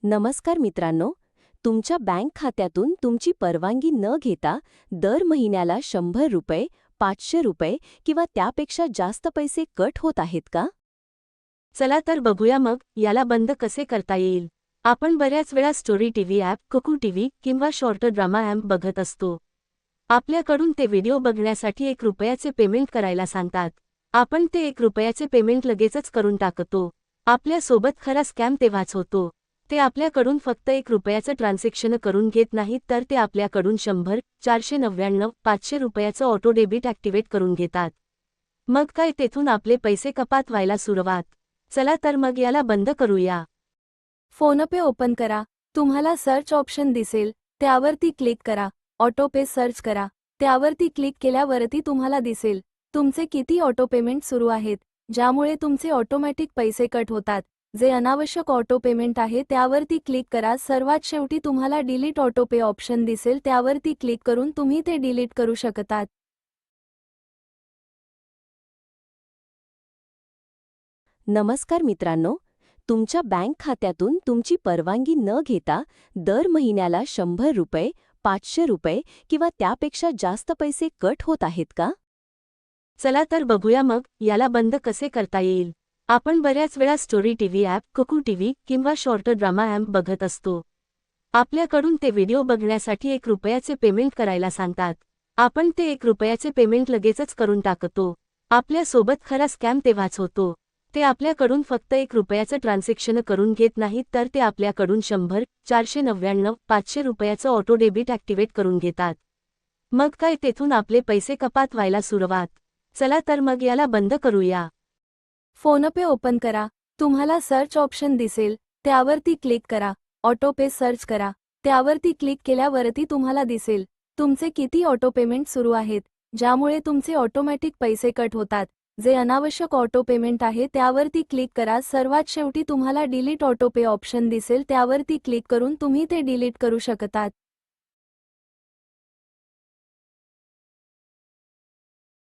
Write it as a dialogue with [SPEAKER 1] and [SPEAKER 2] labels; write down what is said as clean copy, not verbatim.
[SPEAKER 1] नमस्कार मित्रांनो, तुमच्या बँक खात्यातून तुमची परवानगी न घेता दर महिन्याला ₹100, ₹500 किंवा त्यापेक्षा जास्त पैसे कट होत आहेत का?
[SPEAKER 2] चला तर बघूया मग याला बंद कसे करता येईल. आपण बऱ्याच वेळा स्टोरी टीव्ही ॲप, कुकू टीव्ही किंवा शॉर्ट ड्रामा ॲप बघत असतो. आपल्याकडून ते व्हिडिओ बघण्यासाठी ₹1 पेमेंट करायला सांगतात. आपण ते ₹1 पेमेंट लगेचच करून टाकतो. आपल्यासोबत खरा स्कॅम तेव्हाच होतो. ते आपल्याकडून फक्त ₹1 ट्रान्झॅक्शन करून घेत नाहीत, तर ते आपल्याकडून 100, 499, ₹500 ऑटो डेबिट ॲक्टिवेट करून घेतात. मग काय तेथून आपले पैसे कपात व्हायला सुरुवात. चला तर मग याला बंद करूया.
[SPEAKER 3] फोनपे ओपन करा. तुम्हाला सर्च ऑप्शन दिसेल, त्यावरती क्लिक करा. ऑटो पे सर्च करा. त्यावरती क्लिक केल्यावरती तुम्हाला दिसेल तुमचे किती ऑटो पेमेंट सुरू आहेत, ज्यामुळे तुमचे ऑटोमॅटिक पैसे कट होतात. जे अनावश्यक ऑटो पेमेंट आहे त्यावरती क्लिक करा. सर्वात शेवटी तुम्हाला डिलीट ऑटो पे ऑप्शन दिसेल, त्यावरती क्लिक करून तुम्ही ते डिलीट करू शकतात.
[SPEAKER 1] नमस्कार मित्रांनो, तुमच्या बँक खात्यातून तुमची परवानगी न घेता दर महिन्याला ₹100, ₹500 किंवा त्यापेक्षा जास्त पैसे कट होत आहेत का?
[SPEAKER 2] चला तर बघूया मग याला बंद कसे करता येईल. आपण बऱ्याच वेळा स्टोरी टीव्ही ॲप, कुकू टीव्ही किंवा शॉर्ट ड्रामा ॲप बघत असतो. आपल्याकडून ते व्हिडिओ बघण्यासाठी ₹1 पेमेंट करायला सांगतात. आपण ते ₹1 पेमेंट लगेचच करून टाकतो. आपल्यासोबत खरा स्कॅम तेव्हाच होतो. ते आपल्याकडून फक्त ₹1 ट्रान्झॅक्शन करून घेत नाहीत, तर ते आपल्याकडून 100, 499, ₹500 ऑटो डेबिट ॲक्टिवेट करून घेतात. मग काय तेथून आपले पैसे कपात व्हायला सुरुवात. चला तर मग याला बंद करूया.
[SPEAKER 3] फोनपे ओपन करा. तुम्हाला सर्च ऑप्शन दिसेल, त्यावरती क्लिक करा. ऑटो पे सर्च करा. त्यावरती क्लिक केल्यावरती तुम्हाला दिसेल तुमचे किती ऑटो पेमेंट सुरू आहेत, ज्यामुळे तुमचे ऑटोमॅटिक पैसे कट होतात. जे अनावश्यक ऑटो पेमेंट आहे त्यावरती क्लिक करा. सर्वात शेवटी तुम्हाला डिलीट ऑटो पे ऑप्शन दिसेल, त्यावरती क्लिक करून तुम्ही ते डिलीट करू शकतात.